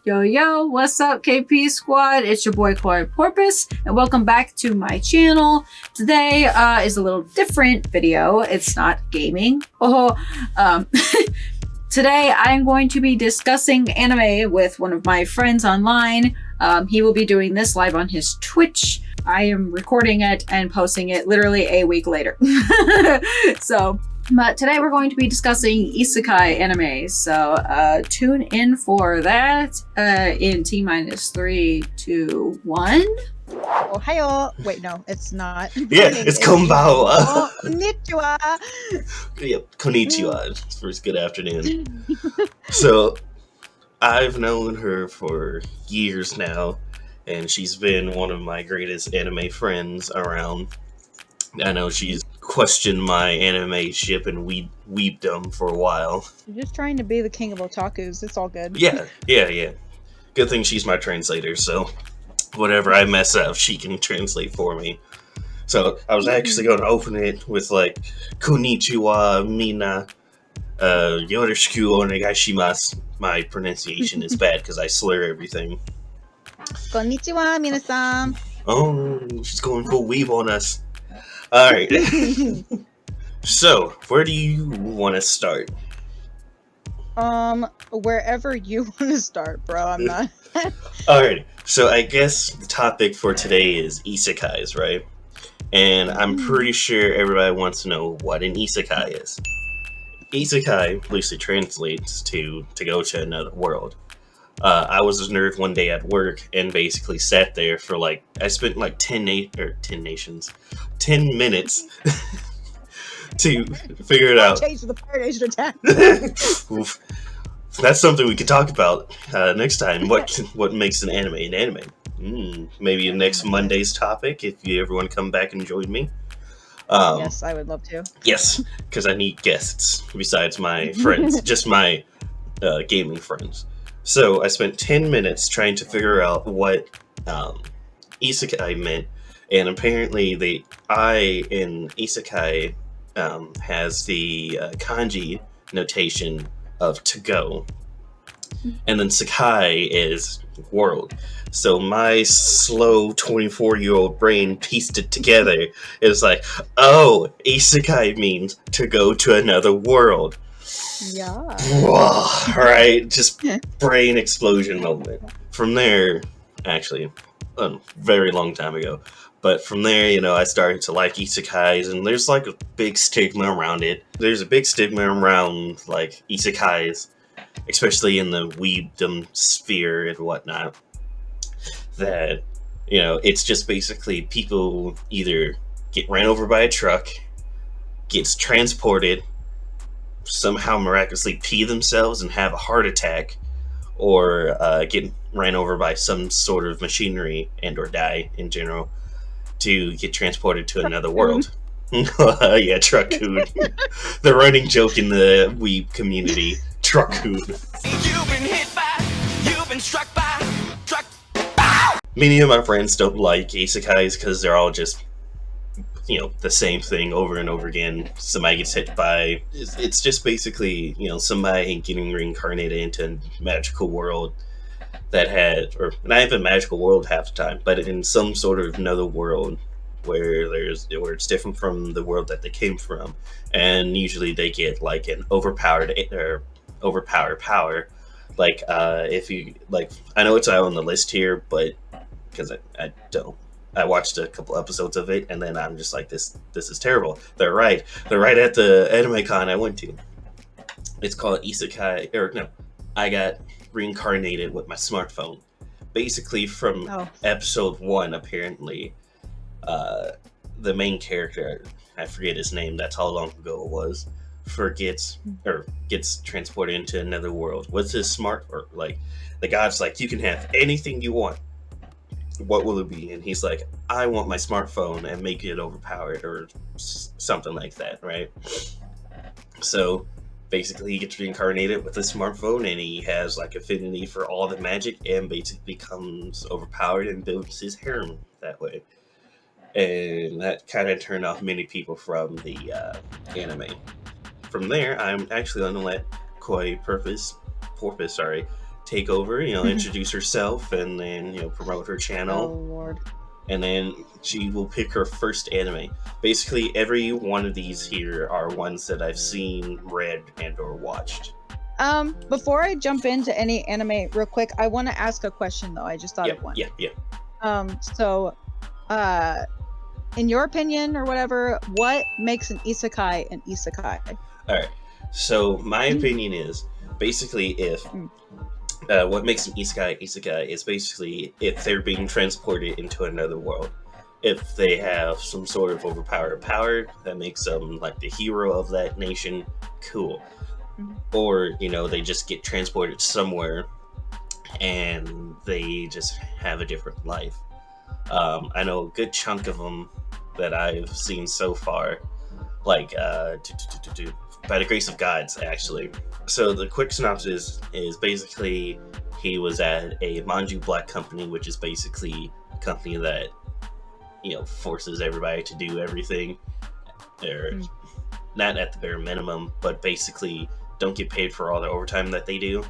Yo, yo, what's up, KP Squad? It's your boy, Corey Porpoise, and welcome back to my channel. Today is a little different video. It's not gaming. Today, I'm going to be discussing anime with one of my friends online. He will be doing this live on his Twitch. I am recording it and posting it literally a week later. But today we're going to be discussing Isekai anime, so tune in for that in T-minus 3, 2, 1. Ohio. Wait, no, it's not. Yeah, it's konbanwa. Konnichiwa. Yep, konnichiwa. First, good afternoon. So, I've known her for years now, and she's been one of my greatest anime friends around. I know she's questioned my anime ship and weebdom for a while. You're just trying to be the king of otakus. It's all good. Yeah. Good thing she's my translator, so whatever I mess up, she can translate for me. So I was actually going to open it with like, konnichiwa, mina, yoroshiku onegaishimasu. My pronunciation is bad because I slur everything. Konnichiwa, minasan. Oh, she's going full weeb on us. Alright. So, where do you want to start? Wherever you want to start, bro. I'm not. Alright, so I guess the topic for today is isekais, right? And I'm pretty sure everybody wants to know what an isekai is. Isekai loosely translates to go to another world. I was a nerd one day at work and basically sat there for I spent 10 minutes to figure it out. Change to the Pirate Asian attack. Oof. That's something we could talk about next time. What makes an anime an anime? Maybe next Monday's topic if you ever want to come back and join me. Yes, I would love to. Yes, because I need guests besides my friends, just my gaming friends. So I spent 10 minutes trying to figure out what isekai meant, and apparently the I in isekai has the kanji notation of to go, and then sekai is world. So my slow 24-year-old brain pieced it together. It's like, oh, isekai means to go to another world. Yeah. Right, just brain explosion moment. From there, actually, a very long time ago, but from there, I started to like isekais, and there's a big stigma around it. There's a big stigma around isekais, especially in the weebdom sphere and whatnot, that, it's just basically people either get ran over by a truck, gets transported, somehow miraculously pee themselves and have a heart attack, or get ran over by some sort of machinery and or die in general to get transported to another world. Yeah, truck-coon. The running joke in the weeb community, truck-coon. You've been hit by, you've been struck by, truck. Many of my friends don't like isekais because they're all just the same thing over and over again. Somebody gets hit by, it's just basically, somebody getting reincarnated into a magical world that had, or not even a magical world half the time, but in some sort of another world where it's different from the world that they came from, and usually they get an overpowered power. If you I know it's out on the list here, but because I watched a couple episodes of it, and then I'm just like, this is terrible. They're right at the anime con I went to. It's called Isekai, I got reincarnated with my smartphone. Basically from episode 1, apparently, the main character, I forget his name, that's how long ago it was, gets transported into another world. What's his the god's like, you can have anything you want. What will it be? And he's like, I want my smartphone, and make it overpowered or something like that, right? So basically he gets reincarnated with a smartphone, and he has affinity for all the magic, and basically becomes overpowered and builds his harem that way. And that kind of turned off many people from the anime. From there, I'm actually going to let Porpoise, take over, introduce herself, and then, promote her channel. Oh, Lord. And then she will pick her first anime. Basically, every one of these here are ones that I've seen, read, and or watched. Before I jump into any anime real quick, I want to ask a question, though. I just thought of one. Yeah. So, in your opinion or whatever, what makes an isekai an isekai? All right. So, my opinion is, basically, if... what makes an isekai is basically if they're being transported into another world. If they have some sort of overpowered power that makes them like the hero of that nation, cool. Or, they just get transported somewhere and they just have a different life. I know a good chunk of them that I've seen so far, like by the grace of gods, actually. So the quick synopsis is basically he was at a Manju Black company, which is basically a company that, forces everybody to do everything. Or not at the bare minimum, but basically don't get paid for all the overtime that they do.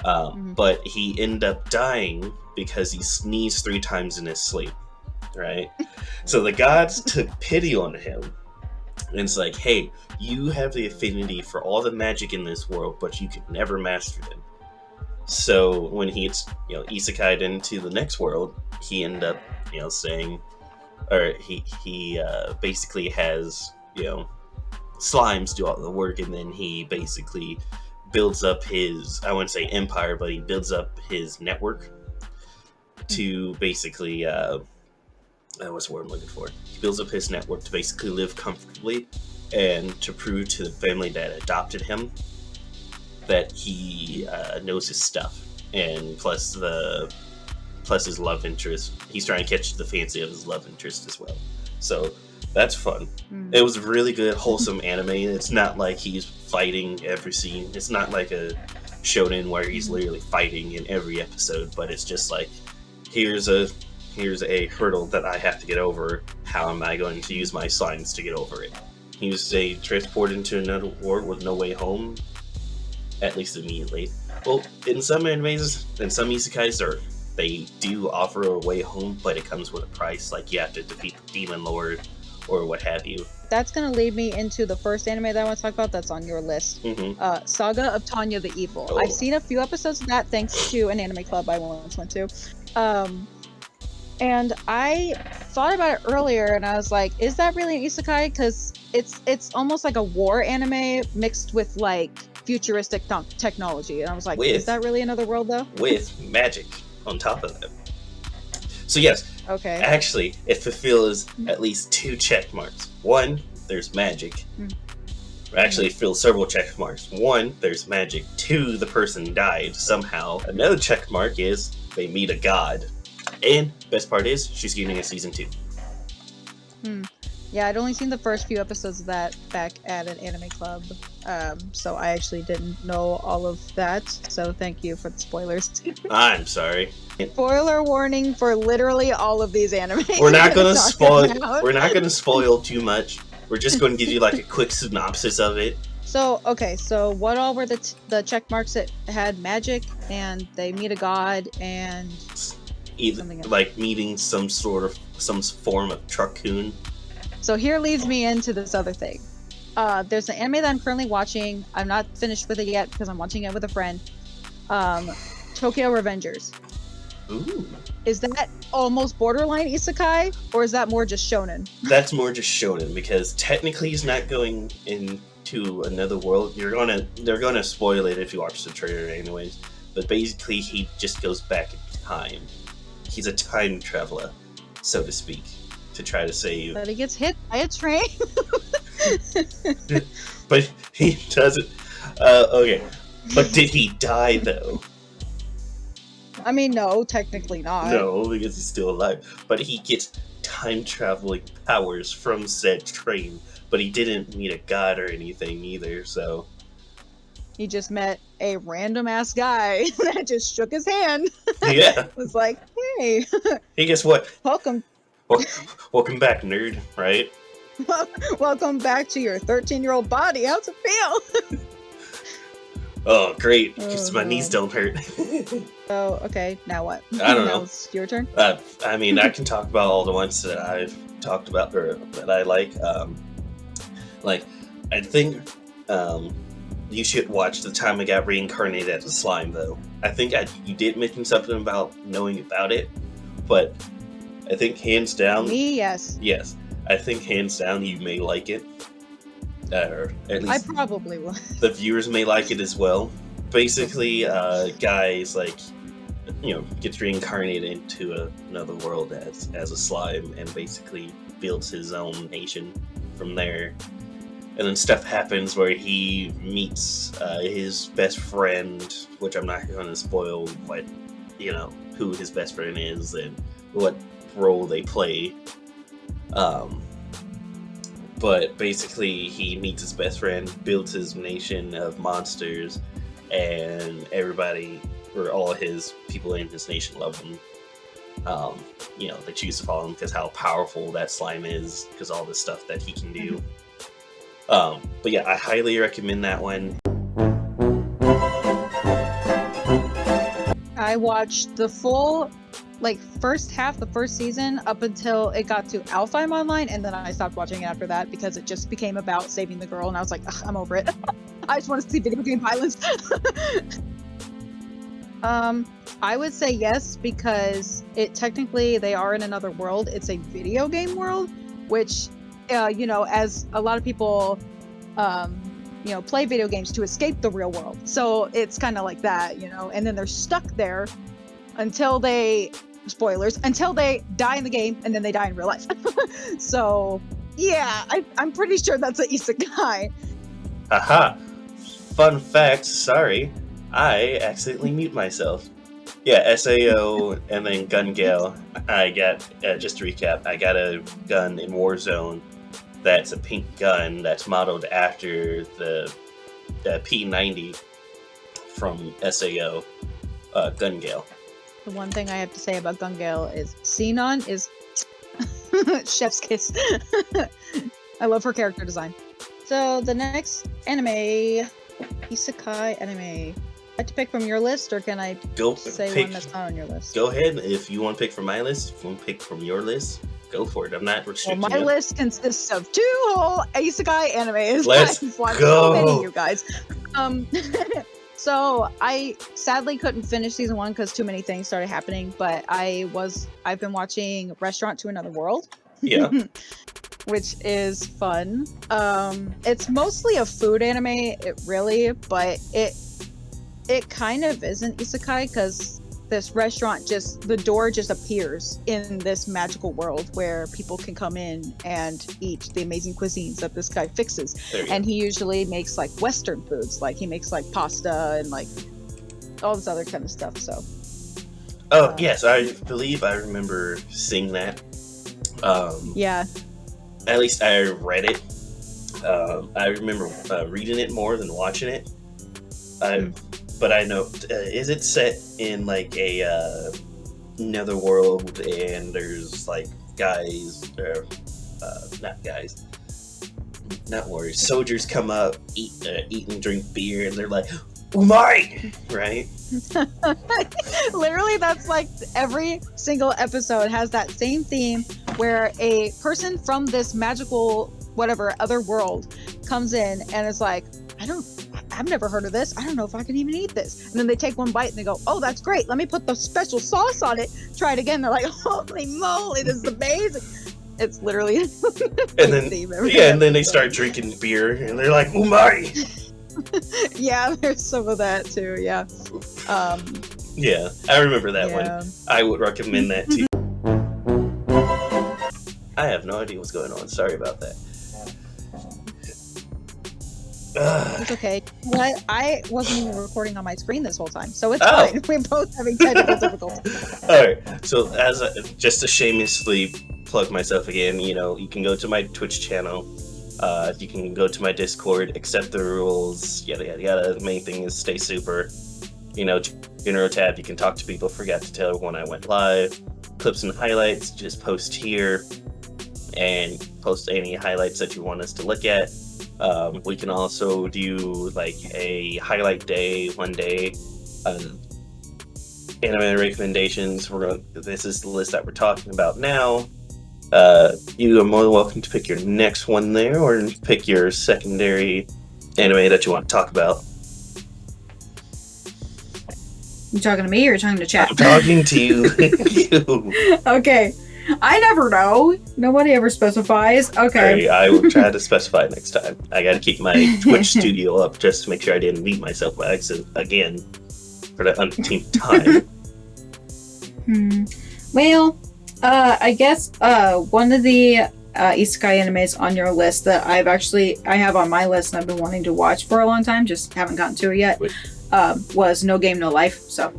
But he ended up dying because he sneezed 3 times in his sleep, right? So the gods took pity on him. And it's like, hey, you have the affinity for all the magic in this world, but you could never master them. So when he gets, isekai'd into the next world, he ended up, saying, or he basically has, slimes do all the work, and then he basically builds up his, I wouldn't say empire, but he builds up his network to basically, what's the word I'm looking for? He builds up his network to basically live comfortably and to prove to the family that adopted him that he knows his stuff. And plus his love interest. He's trying to catch the fancy of his love interest as well. So that's fun. It was a really good, wholesome anime. It's not like he's fighting every scene. It's not like a shonen where he's literally fighting in every episode, but it's just like, here's a hurdle that I have to get over. How am I going to use my slimes to get over it? He was transported into another world with no way home, at least immediately. Well, in some animes and some isekais, they do offer a way home, but it comes with a price. Like you have to defeat the demon lord or what have you. That's going to lead me into the first anime that I want to talk about that's on your list. Saga of Tanya the Evil. Oh. I've seen a few episodes of that thanks to an anime club I once went to. And I thought about it earlier and I was like, is that really an isekai? Because it's almost like a war anime mixed with like futuristic technology. And I was like, is that really another world though? With magic on top of it. So yes, okay. Actually, it fulfills at least 2 check marks. 1, there's magic. Actually, it fills several check marks. 1, there's magic. 2, the person died somehow. Another check mark is they meet a god. And best part is she's getting a season 2. Yeah, I'd only seen the first few episodes of that back at an anime club, so I actually didn't know all of that. So thank you for the spoilers. I'm sorry. Spoiler warning for literally all of these animes. We're not gonna spoil. We're not gonna spoil too much. We're just going to give you like a quick synopsis of it. So okay, so what all were the check marks that had magic and they meet a god and either like meeting some form of truck-kun. So here leads me into this other thing. There's an anime that I'm currently watching. I'm not finished with it yet because I'm watching it with a friend. Tokyo Revengers. Ooh. Is that almost borderline isekai, or is that more just shonen? That's more just shonen because technically he's not going into another world. They're gonna spoil it if you watch the trailer anyways. But basically he just goes back in time. He's a time traveler, so to speak, to try to save. But he gets hit by a train. But he doesn't. Okay. But did he die though? I mean, no, technically not. No, because he's still alive. But he gets time traveling powers from said train. But he didn't meet a god or anything either, so. He just met a random ass guy that just shook his hand. Yeah. Was like, hey. Hey, guess what? Welcome. Welcome back, nerd, right? Welcome back to your 13-year-old body. How's it feel? Oh, great, Oh, because my knees no. don't hurt. Oh, okay. Now what? I don't Now know. it's your turn. I mean, I can talk about all the ones that I've talked about or that I like. I think you should watch The Time I Got Reincarnated as a Slime, though. I think you did mention something about knowing about it, but I think hands down... Me, yes. Yes. I think hands down you may like it. Or at I least probably will. the viewers may like it as well. Basically, guys, like, gets reincarnated into another world as a slime and basically builds his own nation from there. And then stuff happens where he meets his best friend, which I'm not going to spoil what, who his best friend is and what role they play. But basically, he meets his best friend, builds his nation of monsters, and everybody, or all his people in his nation, love him. They choose to follow him because how powerful that slime is, because all the stuff that he can do. But yeah, I highly recommend that one. I watched the full, first half, the first season, up until it got to Alfheim Online, and then I stopped watching it after that because it just became about saving the girl, and I was like, ugh, I'm over it. I just want to see video game violence. I would say yes, because technically they are in another world. It's a video game world, which, as a lot of people, play video games to escape the real world. So it's kind of like that, and then they're stuck there until until they die in the game, and then they die in real life. So, yeah, I'm pretty sure that's an isekai. Haha. Fun fact, sorry. I accidentally mute myself. Yeah, SAO and then Gun Gale. I got, just to recap, I got a gun in Warzone that's a pink gun that's modeled after the P90 from SAO, Gun Gale. The one thing I have to say about Gun Gale is Xenon is chef's kiss. I love her character design. So the next anime, isekai anime. I have to pick from your list, or can I say one that's not on your list? Go ahead. If you want to pick from my list, if you want to pick from your list, go for it. I'm not restricting my list consists of 2 whole isekai animes. Let's I've watched go. So many, you guys. So I sadly couldn't finish season 1 because too many things started happening, but I've been watching Restaurant to Another World. Yeah. Which is fun. It's mostly a food anime, but it kind of isn't isekai, because this restaurant the door just appears in this magical world where people can come in and eat the amazing cuisines that this guy fixes. And he usually makes Western foods, he makes pasta and all this other kind of stuff. So yes, I believe I remember seeing that. Yeah, at least I read it. I remember reading it more than watching it. But I know, is it set in a another world, and there's guys, or not warriors, soldiers come up, eat and drink beer, and they're like, "Umai!" Right? Literally, that's every single episode has that same theme, where a person from this magical other world comes in and is like, I've never heard of this. I don't know if I can even eat this. And then they take one bite and they go, oh, that's great. Let me put the special sauce on it. Try it again. They're like, holy moly, this is amazing. It's literally and then they start drinking beer and they're like, umai. Yeah, there's some of that too. Yeah. Yeah, I remember that one. I would recommend that to you. I have no idea what's going on. Sorry about that. It's okay. What? I wasn't even recording on my screen this whole time, so it's fine. We're both having technical difficulties. Alright, so just to shamelessly plug myself again, you can go to my Twitch channel, you can go to my Discord, accept the rules, yada yada yada. The main thing is stay super. General tab, you can talk to people, forgot to tell when I went live. Clips and highlights, just post here, and post any highlights that you want us to look at. We can also do like a highlight day, one day, anime recommendations. This is the list that we're talking about now. You are more than welcome to pick your next one there, or pick your secondary anime that you want to talk about. You talking to me or you talking to chat? I'm talking to you. You. Okay. I never know. Nobody ever specifies. Okay. I will try to specify next time. I gotta keep my Twitch studio up just to make sure I didn't mute myself by accident again for the umpteenth time. Well, I guess one of the isekai animes on your list that I have on my list and I've been wanting to watch for a long time, just haven't gotten to it yet, was No Game No Life. So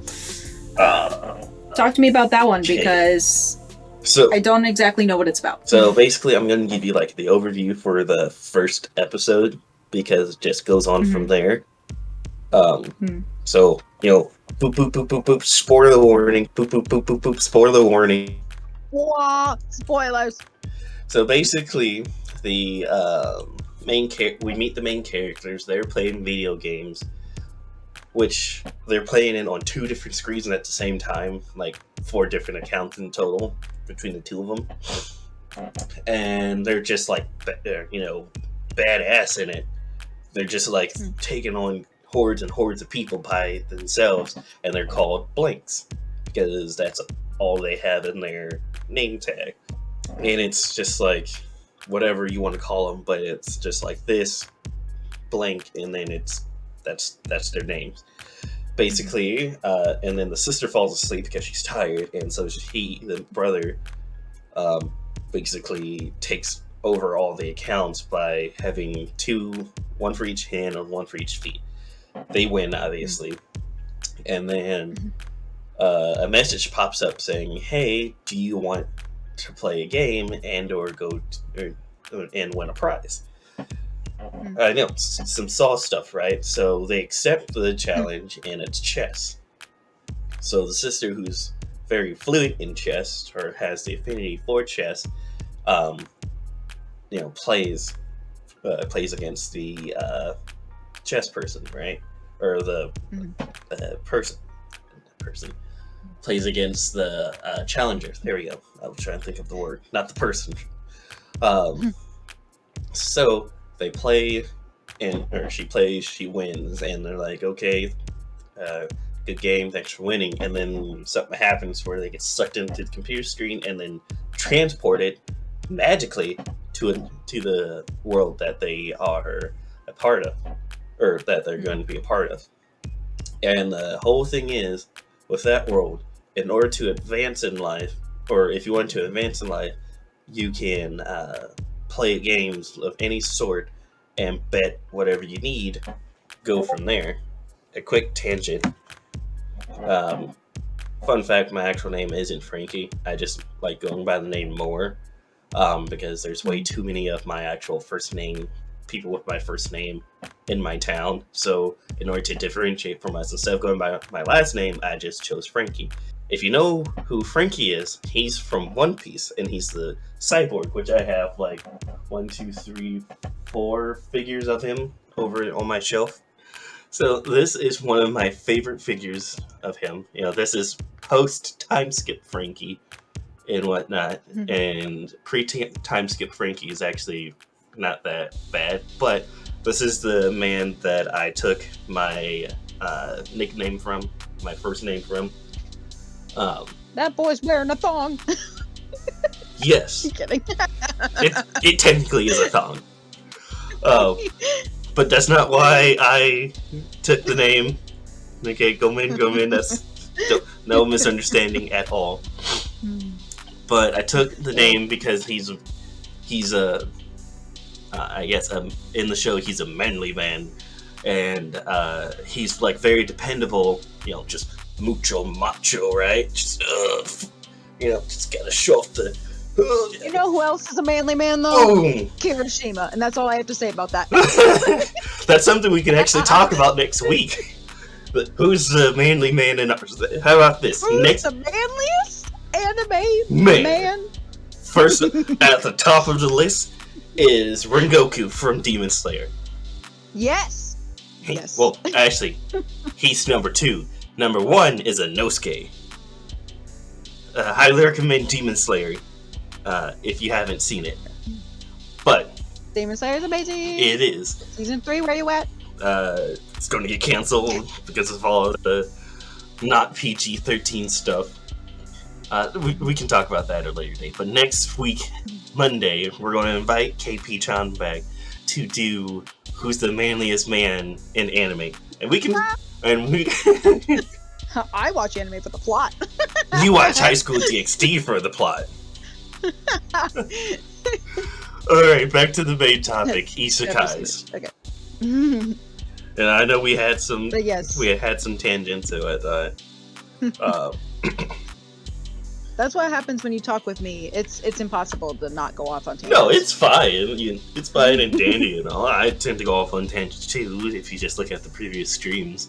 talk to me about that one, because I don't exactly know what it's about. So basically I'm going to give you like the overview for the first episode, because it just goes on from there. So, boop, boop, boop, boop, boop, spoiler warning, boop, boop, boop, boop, boop, spoiler warning. Wow, spoilers. So basically, the we meet the main characters. They're playing video games, which they're playing it on 2 different screens at the same time, like 4 different accounts in total between the 2 of them. And they're just like, badass in it. They're just like taking on hordes and hordes of people by themselves, and they're called blanks because that's all they have in their name tag. And it's just like whatever you want to call them, but it's just like this blank, and then that's their names basically. And then the sister falls asleep because she's tired, and so the brother basically takes over all the accounts by having 2, one for each hand and 1 for each feet. They win, obviously. And then a message pops up saying, hey, do you want to play a game and or and win a prize? I know, some Saw stuff, right? So they accept the challenge, and it's chess. So the sister, who's very fluent in chess, or has the affinity for chess, plays against the chess person, right? Or the person plays against the challenger. There we go. I was trying to think of the word, not the person. So they play, or she plays, she wins, and they're like, okay, good game, thanks for winning. And then something happens where they get sucked into the computer screen and then transported magically to the world that they are a part of, or that they're going to be a part of. And the whole thing is, with that world, in order to advance in life, or if you want to advance in life, you can play games of any sort and bet whatever you need, go from there. A quick tangent. Fun fact, my actual name isn't Frankie. I just like going by the name more, because there's way too many of my actual first name, people with my first name in my town. So in order to differentiate from us, instead of going by my last name, I just chose Frankie. If you know who Frankie is, he's from One Piece, and he's the cyborg, which I have like 1, 2, 3, 4 figures of him over on my shelf. So this is one of my favorite figures of him. This is post time skip Frankie and whatnot, and pre time skip Frankie is actually not that bad, but this is the man that I took my nickname from, my first name from. That boy's wearing a thong. Yes. I'm kidding. It technically is a thong. But that's not why I took the name. Okay, go in. That's no misunderstanding at all. But I took the name because he's I guess in the show he's a manly man, and he's like very dependable. Just mucho macho, right? Just just gotta show off the. You know who else is a manly man, though? Oh. Kirishima, and that's all I have to say about that. That's something we can actually talk about next week. But who's the manly man in ours? How about this? Who's the manliest anime man? First, at the top of the list, is Rengoku from Demon Slayer. Yes. Yes. Well, actually, he's number 2. Number 1 is Inosuke. Highly recommend Demon Slayer if you haven't seen it. But Demon Slayer is amazing. It is. Season 3, where you at? It's going to get canceled because of all of the not PG-13 stuff. We can talk about that at a later date. But next week, Monday, we're going to invite KP-chan back to do Who's the Manliest Man in Anime. And we can... I watch anime for the plot. You watch High School DxD for the plot. Alright, back to the main topic, Isekais. Okay. And I know we had some... But yes. We had some tangents to it. That's what happens when you talk with me. It's impossible to not go off on tangents. No, it's fine. It's fine and dandy and all. I tend to go off on tangents too, if you just look at the previous streams.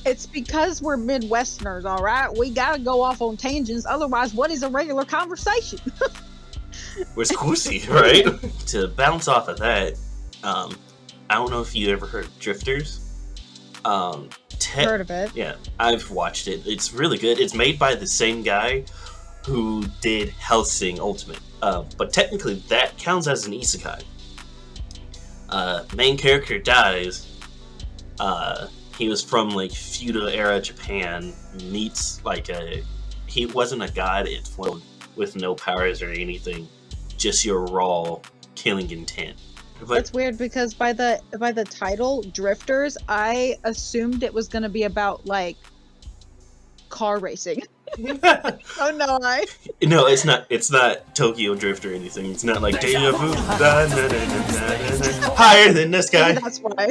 It's because we're Midwesterners, all right? We gotta go off on tangents. Otherwise, what is a regular conversation? We're squishy, right? To bounce off of that, I don't know if you ever heard of Drifters. Heard of it? Yeah, I've watched it. It's really good. It's made by the same guy who did Hellsing Ultimate. But technically, that counts as an isekai. Main character dies. He was from like feudal era Japan. Meets like he wasn't a god. It's one with no powers or anything. Just your raw killing intent. But it's weird because by the title Drifters, I assumed it was going to be about like car racing. Oh no, No, it's not. It's not Tokyo Drift or anything. It's not like Deja Vu. Higher than this guy. That's why.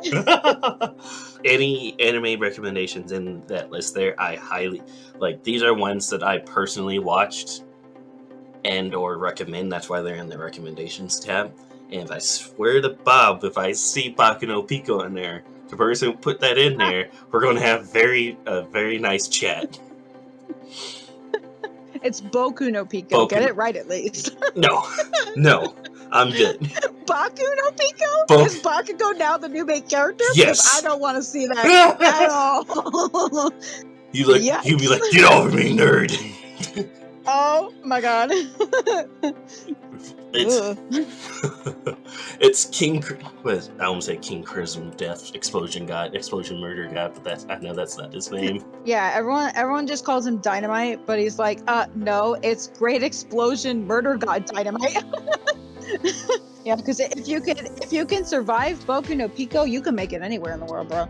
Any anime recommendations in that list there, I highly like. These are ones that I personally watched and or recommend. That's why they're in the recommendations tab. And I swear to Bob, if I see Baku no Pico in there, the person who put that in there, we're going to have a very nice chat. It's Boku no Pico. Get it right at least. No, I'm good. Baku no Pico? Is Bakugo now the new main character? Yes. Because I don't want to see that at all. You'd be like, get over me, nerd. Oh my god. It's King. I almost say King Crimson Death Explosion Murder God, but I know that's not his name. Yeah, everyone just calls him Dynamite, but he's like, no, it's Great Explosion Murder God Dynamite. Yeah, because if you can survive Boku no Pico, you can make it anywhere in the world, bro.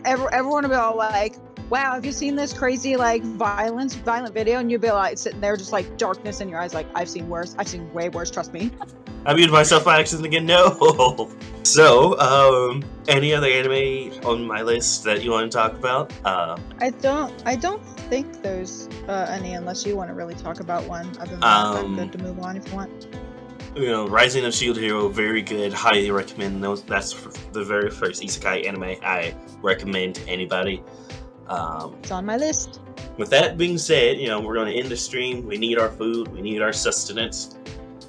Everyone will be all like, wow, have you seen this crazy like violent video? And you'll be like sitting there just like darkness in your eyes, like I've seen worse. I've seen way worse, trust me. I muted myself by accident again, no. So, any other anime on my list that you want to talk about? I don't think there's any, unless you want to really talk about one. Other than that, I'm good to move on if you want. You know, Rising of Shield Hero, very good. Highly recommend those. That's the very first isekai anime I recommend to anybody. It's on my list. With that being said, you know, we're going to end the stream. We need our food. We need our sustenance.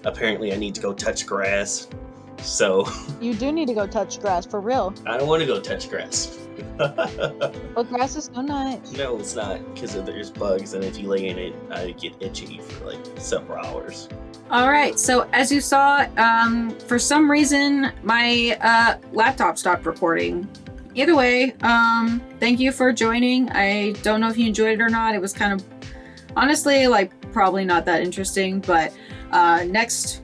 Apparently, I need to go touch grass. So... You do need to go touch grass, for real. I don't want to go touch grass. But grass is so nice. No, it's not, because there's bugs, and if you lay in it, I get itchy for like several hours. Alright, so as you saw, for some reason, my laptop stopped recording. Either way, thank you for joining. I don't know if you enjoyed it or not. It was kind of, honestly, like, probably not that interesting, but next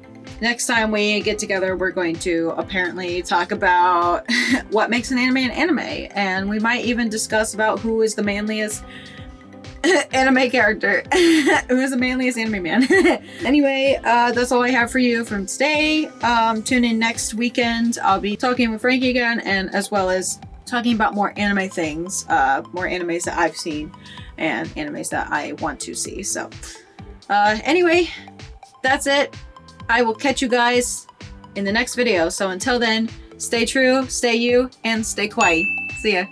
time we get together, we're going to apparently talk about what makes an anime, and we might even discuss about who is the manliest anime character. Who is the manliest anime man? Anyway, that's all I have for you from today. Tune in next weekend. I'll be talking with Frankie again, and as well as talking about more anime things, more animes that I've seen and animes that I want to see. So anyway, that's it. I will catch you guys in the next video. So until then, stay true, stay you, and stay kawaii. See ya.